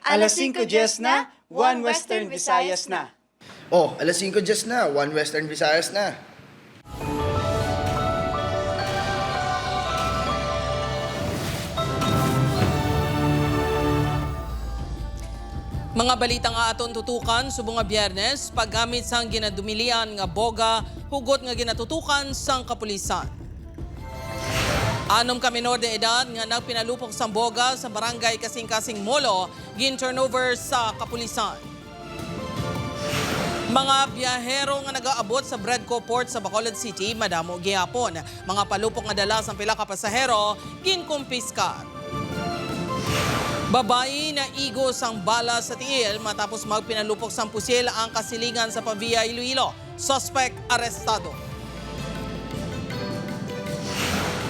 Alas 5:10 na, One Western Visayas na. Oh, alas 5:10 na, One Western Visayas na. Mga balita nga aton tutukan subong nga Biyernes paggamit sang ginadumilian nga boga hugot nga ginatutukan sang kapulisan. Anom ka minor de edad nga nagpinalupok sang boga sa barangay Kasing-Kasing Molo gin turnover sa kapulisan. Mga biyahero nga nagaabot sa Bredco Port sa Bacolod City madamo gihapon. Mga palupok nga dala sang pila ka pasahero gin kumpiskar. Babae na igos ang bala sa tiil matapos magpinalupok sang pusil ang kasilingan sa Pavia, Iloilo. Suspect arestado.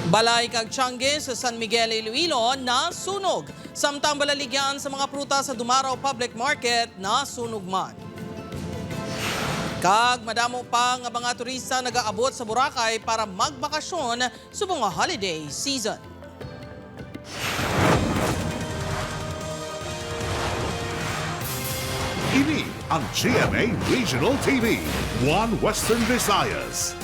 Balay kag Tiangge sa San Miguel, Iloilo na sunog. Samtang balaligyan sa mga prutas sa Dumaraw Public Market na sunog man. Kag madamo pa nga mga turista nagaabot sa Boracay para magbakasyon subong nga holiday season. Ini ang GMA Regional TV, One Western Visayas.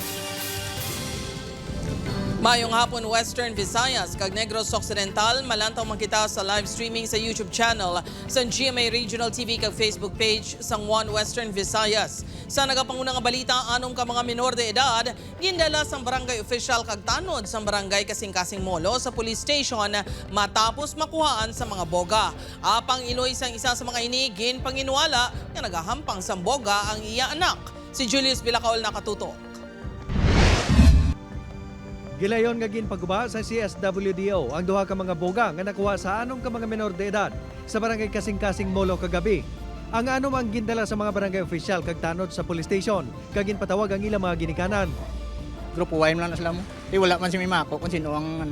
Mayong hapon Western Visayas kag Negros Occidental malantaw man kita sa live streaming sa YouTube channel sa GMA Regional TV kag Facebook page sang One Western Visayas. Sa nagapanguna nga balita anom ka mga minor de edad gindala sang barangay official kag tanod sang barangay Kasing-Kasing Molo sa police station matapos makuhaan sa mga boga. Apang iloy sang isa sa mga ini gin panginuwala nga nagahampang sang boga ang iya anak. Si Julius Bilacaol nakatutok. Gilayon nga gin pagguba sa CSWDO ang duha ka mga boga nga nakuha sa anom ka mga menor de edad sa barangay Kasing-Kasing Molo kagabi. Ang anom ang gindala sa mga barangay official kag tanod sa police station kag ginpatawag ang ilang mga ginikanan. Grupo Y lang na sila mo. Wala man si Mimako kung sino ang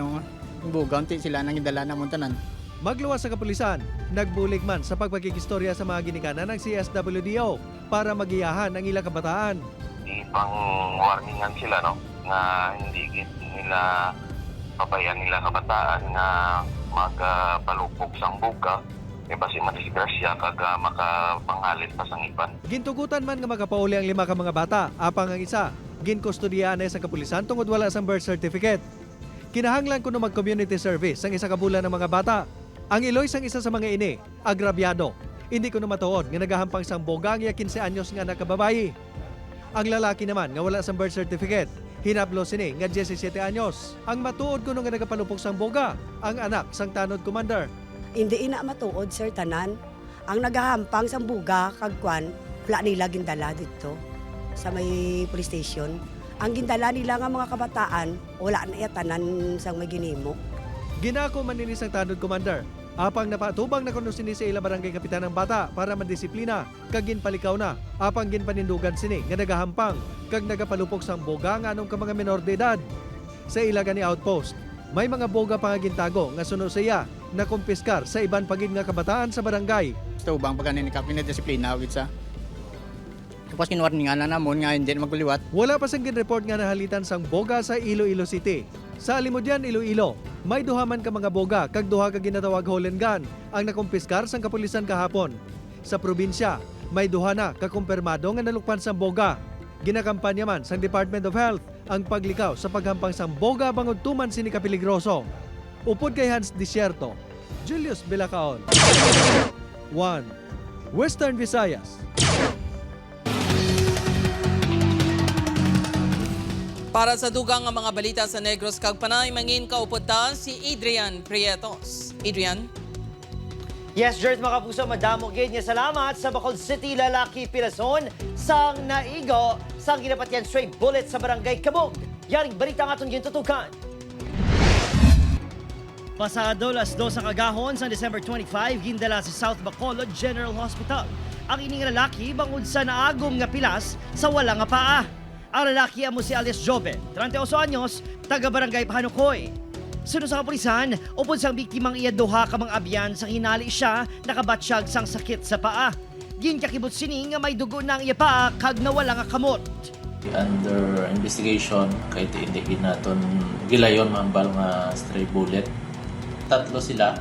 boga unti sila nang gindala na muntanan. Magluwas sa kapulisan, nagbulig man sa pagpakikistorya sa mga ginikanan ng CSWDO para magiyahan ang ilang kabataan. Ipang-warningan sila nga hindi nila pabayaan nila kabataan nga magpalupok sang buka basi madisgrasya kag makapanghalit pa sang iban. Gintugutan man nga makapauli ang 5 ka mga bata, apang ang isa ginkustodiaan na sa kapulisan tungod wala sang birth certificate. Kinahanglan kuno mag-community service ang isa ka bulan ng mga bata. Ang iloy sang isa sa mga ini, agrabyado. Hindi kuno matuod nga nagahampang sang boga ang 15 anyos nga nakababayi. Ang lalaki naman nga wala sang birth certificate, hinablo sini nga 17 anyos. Ang matuod kuno nga nagapalupok sang boga, ang anak sang tanod commander. Hindi ina matuod sir tanan. Ang nagahampang sang buga kagkwan, wala nila gindala dito sa may police station. Ang gindala nila nga mga kabataan, wala na tanan sang may ginimo. Ginako man nini sang tanod commander. Apang napatubang na kuno sini sa ila barangay kapitan ng bata para madisiplina kag ginpalikaw na. Apang ginpanindugan sini nga nagahampang kag nagapalupok sang boga nga anong ka mga menor de edad. Sa ila gani outpost, may mga boga pa nga gintago nga suno siya na kumpiskar sa iban pagid nga kabataan sa barangay. Gusto bang pagkanin ni Kapinet disiplina with sa tapos kinwarningan na namon nga hindi maguliwat. Wala pa sang ginreport nga nahalitan sang boga sa Iloilo City. Sa Alimudyan, Iloilo, may duha man ka mga boga kag duha ka ginatawag Holland gun ang nakumpiskar sang kapulisan kahapon. Sa probinsya, may duha na kakumpirmado nga nalukpan sang boga. Ginakampanya man sang Department of Health ang paglikaw sa paghampang sang boga bangod tuman sini kapiligroso. Upod kay Hans Desierto, Julius Bilacaol. 1. Western Visayas. Para sa dugang nga mga balita sa Negros kag Panay mangin kaupod ta si Adrian Prietos. Adrian? Yes, Jert, mga puso, madamo gid nga salamat sa Bacolod City lalaki pirason sang naigo sang ginapatyan stray bullet sa barangay Kabog. Yaring balita nga itong gintutukan. Pasado las 2 sa kagahon sa December 25, gindala sa South Bacolod General Hospital. Ang ining lalaki bangod sa naagom nga pilas sa wala nga paa. Ang lalaki amo si alias Joven, 38 anyos, taga-barangay Pahanukoy. Sunod sa kapulisan, upod sang biktimang iya duha ka mga abyan sa hinali siya nakabatsyag sang sakit sa paa. Ginkakibot sini nga may dugo na ang iya paa kag nawala nga kamot. Under investigation, kahit hindi ginaton gilayon mambal nga stray bullet. Tatlo sila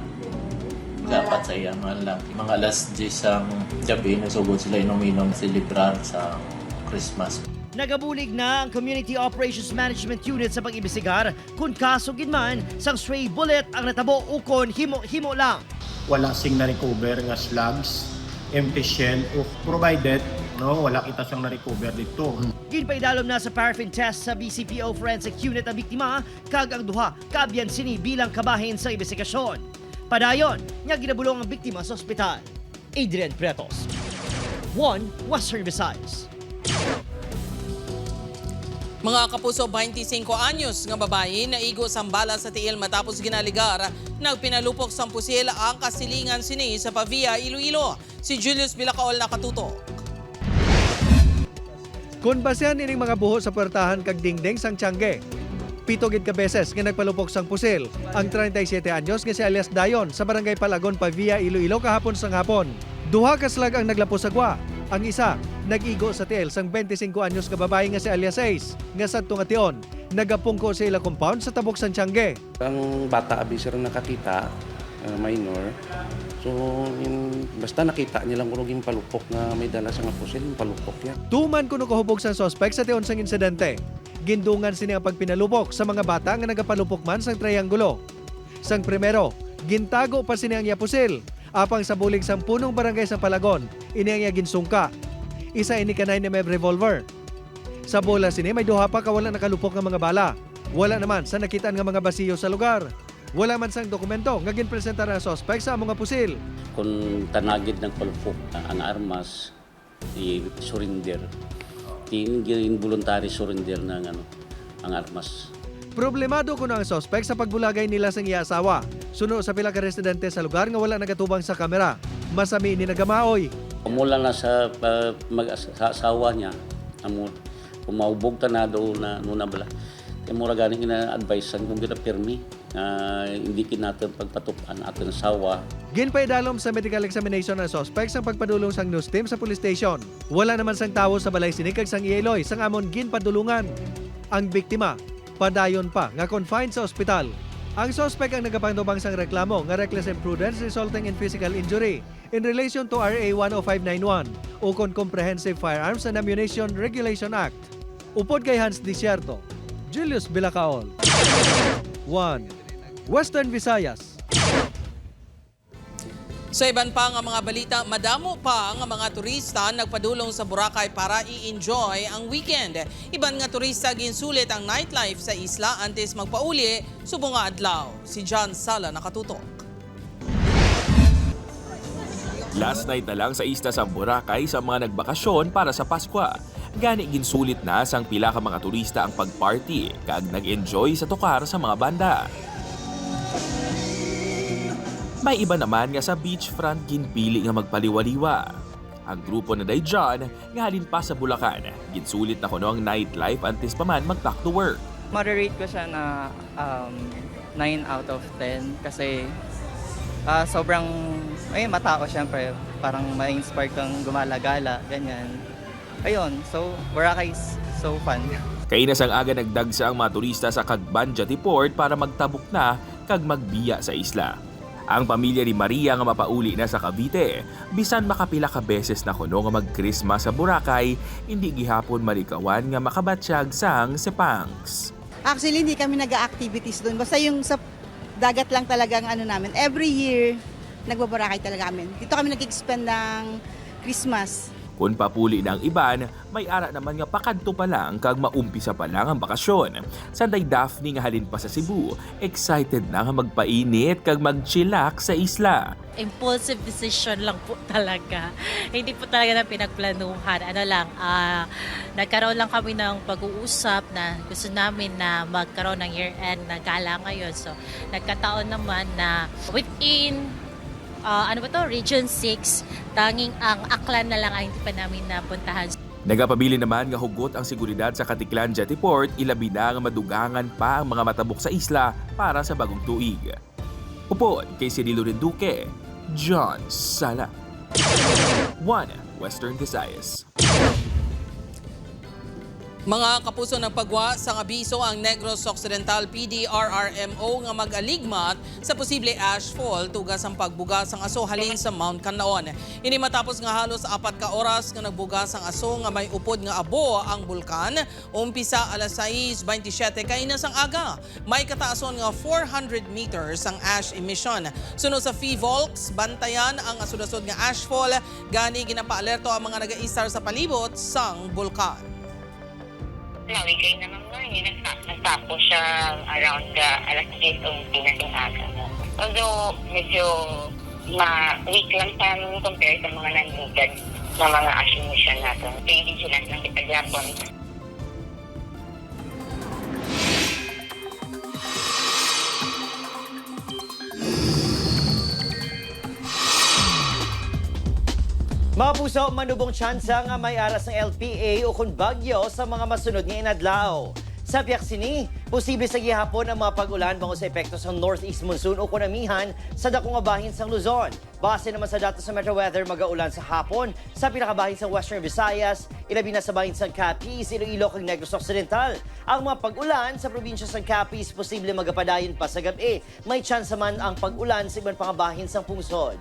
Dapat sa iyang mga lalaki. Mga alas 10 ang gabi, nagsugod sila inom-inom, celebrar sa Christmas. Nagabulig na ang Community Operations Management Unit sa pag-ibisigar kung kaso ginman sang stray bullet ang natabo ukon himo lang. Wala sing na-recover nga slugs, empty shell, o provided wala kita siyang na-recover dito. Ginpaidalom na sa paraffin test sa BCPO Forensic Unit ang biktima kag ang duha kaabyan sini bilang kabahin sa investigasyon. Padayon, nga ginabulong ang biktima sa ospital. Adrian Pretos, 1 Western Visayas. Mga kapuso, 25 anyos nga babae na igo sang bala sa tiil matapos ginaligar nagpinalupok sang pusil ang kasilingan sini sa Pavia, Iloilo. Si Julius Bilacaol nakatutok. Kung basehan ining mga buho sa puwertahan kag dingding sang Tiangge, 7 gid ka beses nga nagpalupok sang pusil ang 37 anyos nga si alias Dayon sa barangay Palagon, Pavia, Iloilo kahapon sang hapon. Duha ka slag ang naglapos sa gwa. Ang isa, nag-igo sa tiil sang 25 anyos nga babae nga si alias Ace nga sadto nga tion. Nagapungko sa ila compound sa tabok sang Tiangge. Ang bata abisir nakakita, minor. So, basta nakita nilang kuruging palupok na may dala sa nga pusil, yung palupok niya. Tuman kuno kahubog sang suspect sa tion sang insidente. Gindungan sini ang pagpinalupok sa mga bata nga nagapalupok man sang trianggulo. Sang primero, gintago pa sini ang yapusil. Apang sa bulig sang punong barangay sa Palagon, ini ang ginsungka. Isa ini kanay na may revolver. Sa bola sini may duha pa kawala nakalupok nga mga bala. Wala naman sa nakitaan nga mga basiyo sa lugar. Wala man sang dokumento nga ginpresenta na suspect sa mga pusil. Kung tanagid ng palupok ang armas, i-surrender. Tingin voluntary surrender ng ang armas. Problemado kuno ang suspect sa pagbulagay nila sang iya asawa. Suno sa pila ka residente sa lugar nga wala nagatubang sa kamera. Masami ni nagamaoy. Mula na sa mag-asawa niya, kumaubog ta na doon na nuna bala. Kaya mura ganing ina-advisean kung kita pirmi, hindi kinatang pagpatupan ating asawa. Ginpaidalom sa medical examination ng suspect sang pagpadulong sang news team sa police station. Wala naman sang tawo sa balay sinikag sang Ieloy sang amon ginpadulungan. Ang biktima, padayon pa nga confined sa ospital. Ang suspect ang nagapangtubang sang reklamo nga reckless imprudence resulting in physical injury in relation to RA 10591 o Comprehensive Firearms and Ammunition Regulation Act. Upod kay Hans Desierto, Julius Bilacaol, 1 Western Visayas. Sa iban pa nga mga balita, madamo pa ang mga turista nagpadulong sa Boracay para i-enjoy ang weekend. Iban nga turista ginsulit ang nightlife sa isla antes magpauli subong nga adlaw. Si John Sala nakatutok. Last night na lang sa isla sa Boracay sa mga nagbakasyon para sa Pasko. Gani ginsulit na sang pila ka mga turista ang pagparty kag nag-enjoy sa tukar sa mga banda. May iba naman nga sa beachfront ginpili nga magpaliwaliwa. Ang grupo na dayjan nga halin pa sa Bulacan, ginsulit na kuno ang nightlife antes pa man mag-back to work. Moderate ko siya na 9 out of 10 kasi sobrang matao syempre, parang ma-inspire kang gumala-gala, ganyan. Ayun, so Boracay is so fun. Kainas ang aga nagdagsa ang mga turista sa Cagbanjati Port para magtabok na kag magbiya sa isla. Ang pamilya ni Maria nga mapauli na sa Cavite, bisan makapila ka beses na kuno nga mag-Christmas sa Boracay, hindi gihapon malikawan nga makabatsyag sang Sepangs. Actually, hindi kami nag-activities doon. Basta yung sa dagat lang talaga ang namin. Every year, nagbabarakay talaga kami. Dito kami nag-expend ng Christmas. Kung papuli ng iban, may ara naman nga pakadto pa lang kag maumpisa pa lang ang bakasyon. Sanday Daphne nga halin pa sa Cebu, excited na nga magpainit kag mag-chillax sa isla. Impulsive decision lang po talaga. Hindi po talaga na pinagplanuhan. Nagkaroon lang kami ng pag-uusap na gusto namin na magkaroon ng year-end na gala ngayon. So, nagkataon naman na within Region 6, tanging ang Aklan na lang ay hindi pa namin napuntahan. Nagapabili naman nga hugot ang seguridad sa Katiklan Jetty Port, ilabi na nga madugangan pa ang mga matabok sa isla para sa bagong tuig. Upod kay Cirilo Renduque, John Sala, 1 Western Visayas. Mga kapuso ng pagwa sa abiso ang Negros Occidental PDRRMO nga mag-aligmat sa posible ashfall tugas ang pagbugas ang aso halin sa Mount Canlaon. Ini matapos nga halos 4 ka oras nga nagbugas ang aso nga may upod nga abo ang bulkan. Umpisa alas 6:27 kainas ang aga. May kataason nga 400 meters ang ash emission. Sunod sa FIVOLCS, bantayan ang asud-asud nga ashfall gani ginapaalerto ang mga nag-aistar sa palibot sang bulkan. Nawigay naman ngayon, nagtapos siya around alas 10 o pinasing aga. Although medyo weak lang pa compare sa mga nandigan na mga assumption natin. Kaya vigilance ng Kitagapon. Mga puso, manubong tsansa nga may aras ng LPA o kung bagyo sa mga masunod nga inadlao. Sa Piaksini, posible sa gihapon ang mga pag-ulan bango sa epekto sa northeast monsoon o kunamihan sa dakong abahin sa Luzon. Base naman sa datos sa Metro Weather, mag-aulan sa hapon sa pinakabahin sa Western Visayas, ilabi na sa bahin sa Capiz, Iloilo kag Negros Occidental. Ang mga pag-ulan sa probinsya sa Capiz, posible magapadayon pa sa gabi. May tsansa man ang pag-ulan sa ibang pangabahin sa pungsod.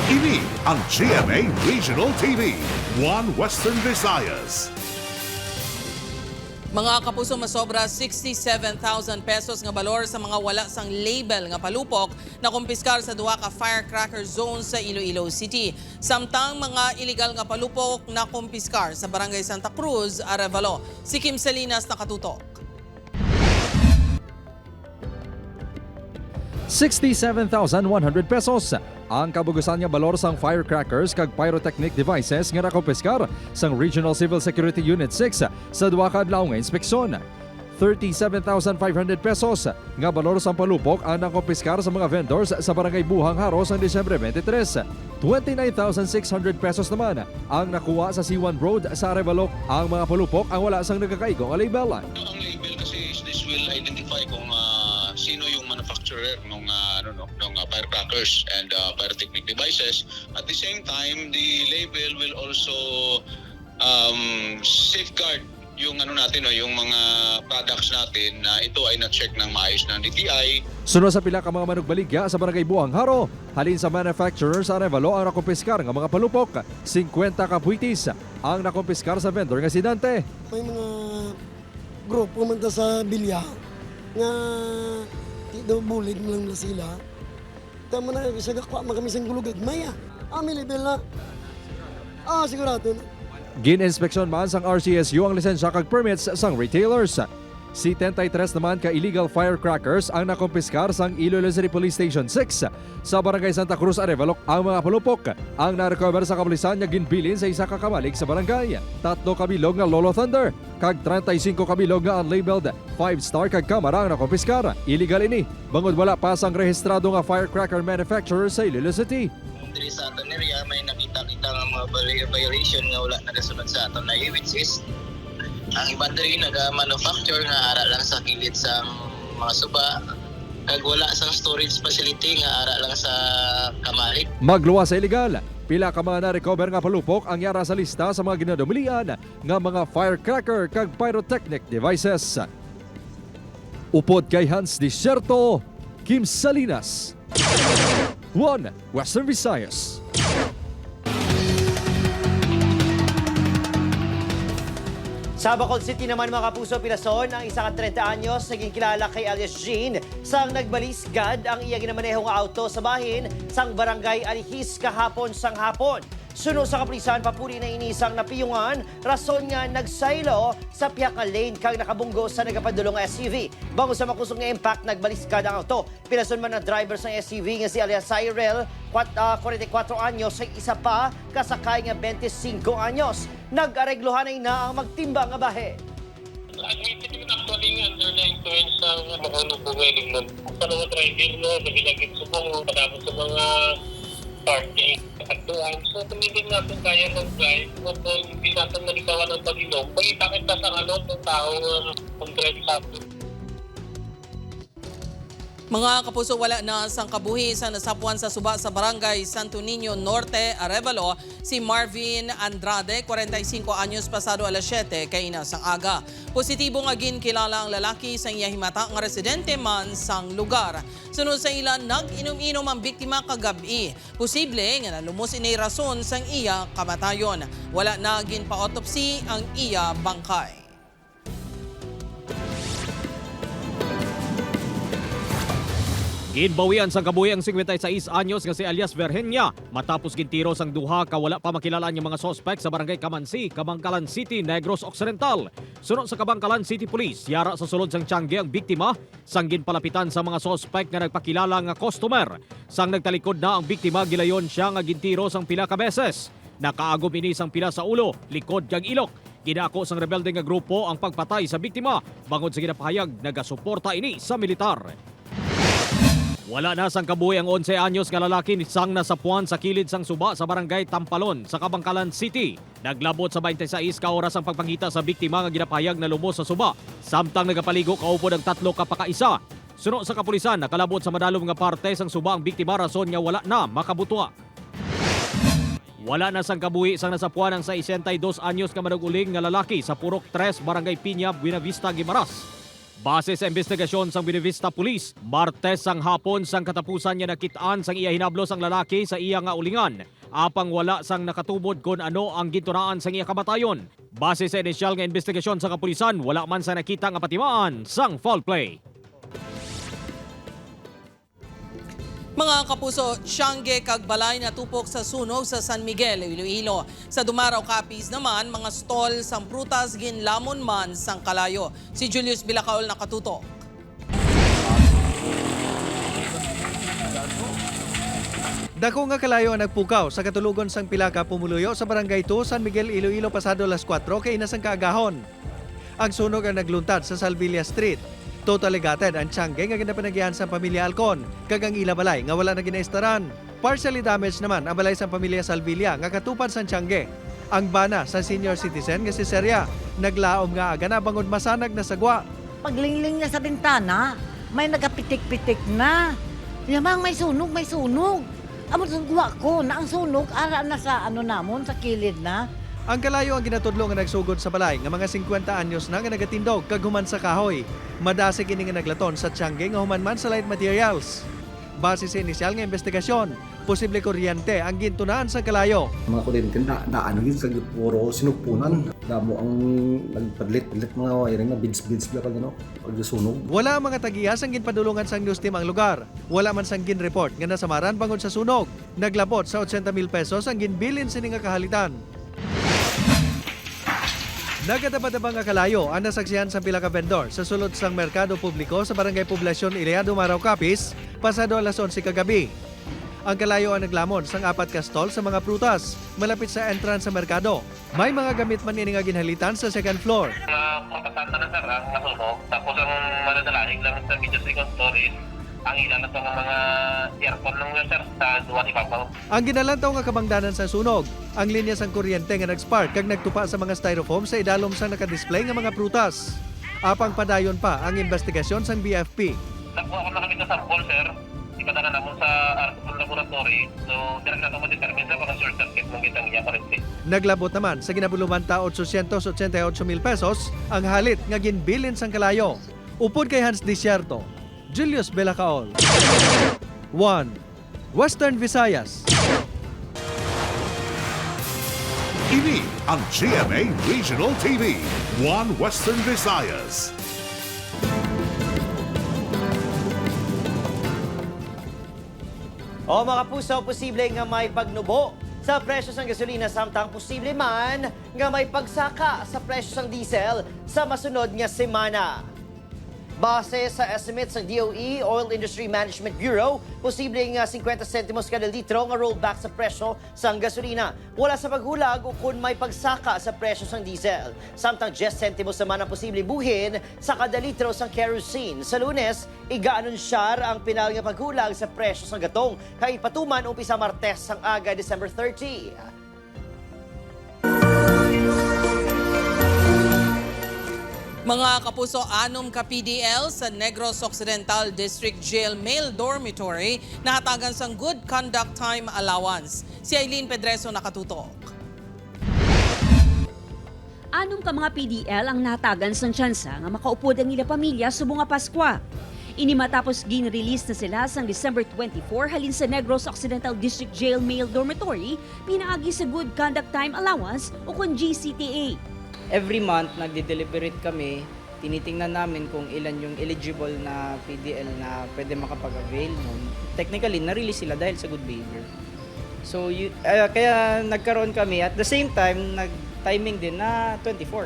Ini ang GMA Regional TV, One Western Visayas. Mga kapuso, masobra 67,000 pesos nga balor sa mga wala sang label nga palupok na kumpiskar sa duha ka firecracker zone sa Iloilo City. Samtang mga illegal nga palupok na kumpiskar sa Barangay Santa Cruz, Arevalo. Si Kim Salinas nakatutok. 67,100 pesos ang kabugusan nga balor sang firecrackers kag pyrotechnic devices nga nakumpiskar sang Regional Civil Security Unit 6 sa duha ka adlaw nga inspeksyon. 37,500 pesos nga balor sang palupok ang nakumpiskar sa mga vendors sa Barangay Buhang Haro sa Disyembre 23. 29,600 pesos naman ang nakuha sa C1 Road sa Arevalo. Ang mga palupok ang wala sang nagkakaigo nga label. Ang label kasi this will identify kung sino yung manufacturer ng firecrackers and pyrotechnic devices. At the same time, the label will also safeguard yung yung mga products natin na ito ay na-check ng maayos ng DTI. Sunod sa pila ka mga manugbaligya sa Barangay Buhang Haro, halin sa manufacturer sa Arevalo ang nakumpiskar nga mga palupok. 50 ka buitis ang nakumpiskar sa vendor nga sidante. May mga grupo man sa bilya nga daw bulig lang na sila. Tama na, isa kakwa kami sa gulugag. Maya, may level na. Sigurado na. Gin-inspeksyon man sang RCSU ang lisensya kag permits sang retailers. Si 33 naman ka illegal firecrackers ang nakumpiskar sang Iloilo City Police Station 6 sa Barangay Santa Cruz, Arevalo. Ang mga palupok ang na-recover sa kapulisan nga ginbilin sa isa ka kamalig sa barangay. 3 kabilog nga Lolo Thunder kag 35 kabilog nga unlabeled 5-star kag kamera ang nakumpiskar. Illegal ini bangod wala pa sang rehistrado nga firecracker manufacturer sa Iloilo City. Diri sa aton area may nakita-kita nga mga violation nga wala nagasunod sa aton na which is ang iba diri naga-manufacture nga ara lang sa kilid sa mga suba kag wala sang storage facility nga ara lang sa kamalig. Magluwa sa illegal. Pila ka mga na-recover nga palupok ang yara sa lista sa mga ginadumilian nga mga firecracker kag pyrotechnic devices. Upod kay Hans Desierto, Kim Salinas, One Western Visayas. Sa Bacolod City naman mga kapuso, Pilason, ang isa ka 30 anyos naging kilala kay alias Jean sang nagbalisgad ang iya ginamaneho nga auto sa bahin sang Barangay Alihis kahapon sang hapon. Suno sa kapulisan, papuri na inisang napiyungan, rason nga nagsaylo sa pihak nga lane kag nakabunggo sa nagapadulong nga SUV. Bango sa makusong nga impact, nagbaliskad ang auto. Pilason man ang driver sa SUV nga si alias Cyril, 44 anyos, sa isa pa kasakay nga 25 anyos. Nag-areglohan na ang magtimbang nga bahe. Actually nga, under na influence ng bungay mo. Sa mga driver mo, nagilagit subong patapos sa mga parking at tuwan. So, tumigil natin kaya mag-drive. Kung hindi natin malikawan ng pag-inom, pag-itakit na sa ng tao kung drive sa atin. Mga kapuso, wala na sang kabuhi sa nasapuan sa suba sa barangay Santo Niño Norte, Arevalo, si Marvin Andrade, 45 anyos, pasado alas 7 kay inasang aga. Positibo nga ginkilala ang lalaki sa iya himata nga residente man sang lugar. Sunod sa ilan, nag-inom-inom ang biktima kagabi. Posible nga nalumos inay rason sang iya kamatayon. Wala na ginpa-autopsy ang iya bangkay. Ginbawian sang kabuhi ang 56 anyos nga si alias Vergenia matapos gintiro sang duha ka wala pa makilalaan yung mga sospek sa barangay Kamansi, Kabangkalan City, Negros Occidental. Sunod sa Kabangkalan City Police, yara sa sulod sang Tiangge ang biktima sang ginpalapitan sa mga sospek nga nagpakilala nga customer. Sang nagtalikod na ang biktima, gilayon siya nga gintiro sang pila ka beses. Nakaagom ini sang pila sa ulo, likod kag ilok. Ginako sang rebelde nga grupo ang pagpatay sa biktima bangod sa ginapahayag nagasuporta ini sa militar. Wala na sang kabuhi ang 11 anyos nga lalaki sang nasapuan sa kilid sang suba sa barangay Tampalon sa Kabangkalan City. Naglabot sa 26 ka oras ang pagpangita sa biktima nga ginapahayag na lumos sa suba. Samtang nagapaligo kaupod ang 3 ka pakaisa. Suno sa kapulisan, nakalabot sa madalom nga parte sang suba ang biktima rason nga wala na makabutwa. Wala na sang kabuhi sang nasapuan ang 62 anyos nga maduguling nga lalaki sa Purok 3, Barangay Piña, Buenavista, Guimaras. Base sa investigasyon sang Buenavista Police, Martes sang hapon sang katapusan niya nakitaan sang iya hinablos ang lalaki sa iya nga ulingan. Apang wala sang nakatubod kung ano ang gintunaan sang iya kamatayon. Base sa inisyal nga investigasyon sa kapulisan, wala man sa nakita nga patimaan sang foul play. Mga kapuso, Tiangge kag balay na tupok sa sunog sa San Miguel, Iloilo. Sa Dumaraw Capiz naman, mga stall sang prutas ginlamon man sang kalayo. Si Julius Bilacaol nakatutok. Dako nga kalayo ang nagpukaw sa katulugon sang pila ka pumuluyo sa Barangay 2, San Miguel, Iloilo pasado alas 4 kay inasang kaagahon. Ang sunog ang nagluntad sa Salvilla Street. Totally gutted ang Tiangge nga ginapanagyan sa pamilya Alcon, kag ang ila balay nga wala na ginaistaran. Partially damaged naman ang balay sa pamilya Salvilla nga katupad sa Tiangge. Ang bana sa senior citizen nga si Seria, naglaom nga aga na bangod masanag na sagwa. Paglingling niya sa bintana, may nagapitik-pitik na. Yamang may sunog, may sunog. Amo sugwa ko na ang sunog ara na sa namon sa kilid na. Ang kalayo ang ginatudlo nga nagsugod sa balay nga mga 50 anyos na nga nagatindog kag human sa kahoy. Madasig ini nga naglaton sa Tiangge nga human man sa light materials. Base sa inisyal nga investigasyon, posible kuryente ang gintunaan sa kalayo. Mga kuryente na ano yun sa puro sinugpunan. Damo ang nagpadlit-lit mga wiring na bids-bids bla pag pagsunog. Wala ang mga tagiyas ang ginpadulungan sang news team ang lugar. Wala man sang ginreport nga nasamaran bangod sa sunog. Naglapot sa 80,000 pesos ang ginbilin sini nga kahalitan. Nagadaba-daba nga kalayo ang nasaksihan sa pila ka vendor sa sulod sang merkado publiko sa Barangay Poblasyon Ilea, Dumaraw Capiz, pasado alas 11 kagabi. Ang kalayo ang naglamon sang 4 ka stall sa mga prutas, malapit sa entrance sa merkado. May mga gamit man ini nga ginhalitan sa second floor. Kompetanta na sir ang nasunog, tapos ang madadalaig lang sa video second story, ang ilan na itong mga aircon ng sir sa duwa ibabaw. Ang ginalantaw nga kabangdanan sa sunog, ang linya sang kuryente nga nag-spark kag nagtupa sa mga styrofoam sa idalom sang nakadisplay nga mga prutas. Apang padayon pa ang investigasyon sang BFP. Nakuha ko na kami na sample sir, ipadala na mo sa Arcon Laboratory, so direct na ito mo determine sa mga short circuit mong gitang iya parente. Naglabot naman sa ginabuluman ta 888,000 pesos ang halit nga ginbilin sang kalayo. Upod kay Hans Desierto, Julius Bilacaol. 1. Western Visayas. Ini ang GMA Regional TV, 1 Western Visayas. O mga puso, posible nga may pagnubo sa presyo ng gasolina samtang posible man nga may pagsaka sa presyo ng diesel sa masunod nga semana. Base sa estimates ng DOE, Oil Industry Management Bureau, posibleng 50 centimos kada litro nga rollback sa presyo sa gasolina. Wala sa paghulag o kung may pagsaka sa presyo ng diesel. Samtang 10 centimos naman ang posibleng buhin sa kada litro sa kerosene. Sa Lunes, iga-anunsyar ang pinal nga paghulag sa presyo ng gatong kay patuman umpisa Martes sang aga December 30. Mga kapuso, 6 ka PDL sa Negros Occidental District Jail Male Dormitory nahatagan sang Good Conduct Time Allowance. Si Aileen Pedreso nakatutok. 6 ka mga PDL ang nahatagan sang tsansa nga makaupod ang ila pamilya sa bunga Paskwa. Ini matapos gin-release na sila sang December 24 halin sa Negros Occidental District Jail Male Dormitory pinaagi sa Good Conduct Time Allowance o kung GCTA. Every month, nagde-deliberate kami. Tinitingnan namin kung ilan yung eligible na PDL na pwede makapag-avail nun. Technically, na-release sila dahil sa good behavior. So, kaya nagkaroon kami. At the same time, nag-timing din na 24.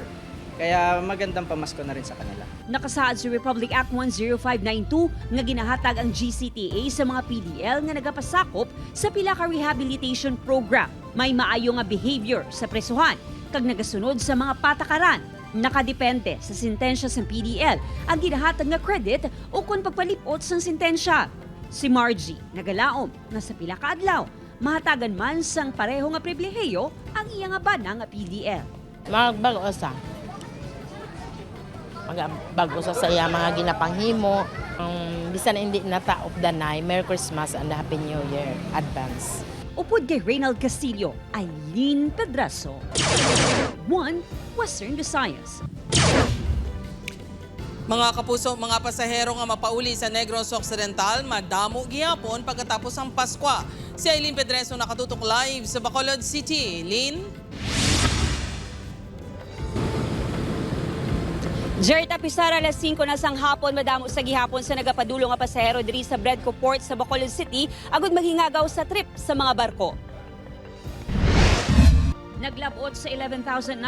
Kaya magandang pamasko na rin sa kanila. Nakasaad sa Republic Act 10592 nga ginahatag ang GCTA sa mga PDL nga nagapasakop sa pila ka rehabilitation program. May maayo nga behavior sa presuhan kag nagasunod sa mga patakaran. Nakadepende sa sintensya sa PDL ang ginahatag nga credit o kung pagpalipot sa sintensya. Si Margie nagalaom na sa pila ka adlaw mahatagan man sang pareho nga pribilehiyo ang iya nga bana nga PDL. Magbago sa sa iya mga ginapanghimo. Bisan hindi na ta of the night, Merry Christmas and Happy New Year advance. Upod kay Reynald Castillo, Aileen Pedreso. 1 Western Visayas. Mga kapuso, mga pasahero nga mapauli sa Negros Occidental, madamo gihapon pagkatapos ang Paskwa. Si Aileen Pedreso nakatutok live sa Bacolod City. Aileen? Jerta Pisara, alas 5 na sang hapon, madamo sa gihapon sa nagapadulong nga pasahero diri sa Bredco Port sa Bacolod City, agud maghingagaw sa trip sa mga barko. Naglabot sa 11,987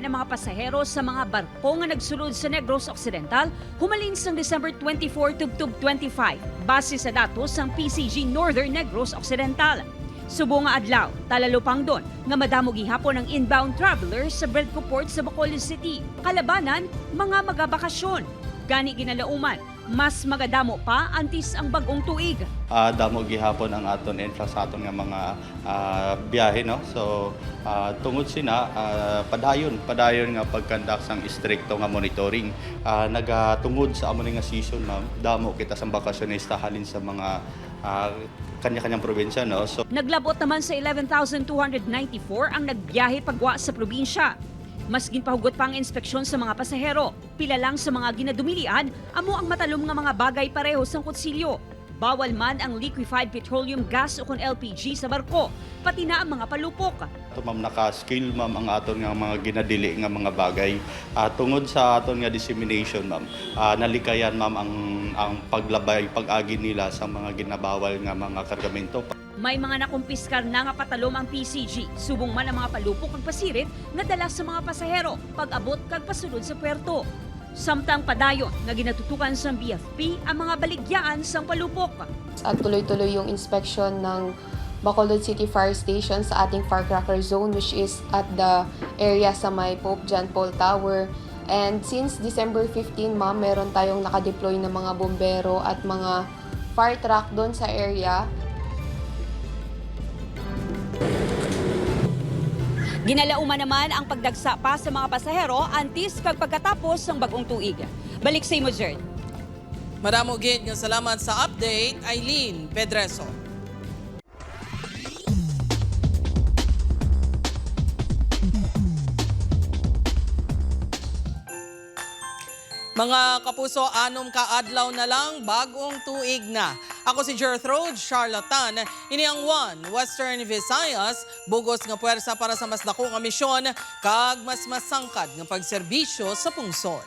ang mga pasahero sa mga barko nga nagsulod sa Negros Occidental humalin sang December 24 tubtub 25 base sa datos ng PCG Northern Negros Occidental. Subong nga adlaw, talalupang doon nga madamo gihapon ang inbound travelers sa Bredco Port sa Bacolod City. Kalabanan, mga magabakasyon. Gani ginalauman, mas magadamo pa antis ang bagong tuig. Damo gihapon ang aton influx sa aton nga mga biyahe, no. So tungod sina padayon nga pagkandak sang istrikto nga monitoring. Nagatungod sa amo nga season, ma'am, damo kita sang bakasyonista halin sa mga kanya-kanyang probinsya, no. So naglabot naman sa 11,294 ang nagbiyahe pagwa sa probinsya. Mas ginpahugot pa ang inspeksyon sa mga pasahero. Pila lang sa mga ginadumilian, amo ang matalom nga mga bagay pareho sang kutsilyo. Bawal man ang liquefied petroleum gas o kon LPG sa barko, pati na ang mga palupok. ito, ma'am, naka-skill, ma'am, ang aton nga mga ginadili nga mga bagay. Tungod sa aton nga dissemination, ma'am, nalikayan, ma'am, ang paglabay, pag-agi nila sa mga ginabawal nga mga kargamento. May mga nakumpiskar na nga patalom ang PCG. Subong man ang mga palupok kag pasirit nga dala sa mga pasahero pag-abot kag pasulod sa puerto. Samtang padayon nga ginatutukan sa BFP ang mga baligyaan sang palupok. At tuloy-tuloy yung inspection ng Bacolod City Fire Station sa ating firecracker zone, which is at the area sa may Pope John Paul Tower. And since December 15, ma'am, meron tayong nakadeploy na mga bombero at mga fire truck doon sa area. Ginalauman naman ang pagdagsa pa sa mga pasahero antis kag pagkatapos ng bagong tuig. Balik sa imo, Jerd. Maramo gid nga salamat sa update, Aileen Pedreso. Mga kapuso, 6 ka adlaw na lang, bagong tuig na. Ako si Gertrude Charlatan, ini ang One Western Visayas, bugos nga puwersa para sa mas dako nga misyon, kag mas masangkad nga pagserbisyo sa pungsod.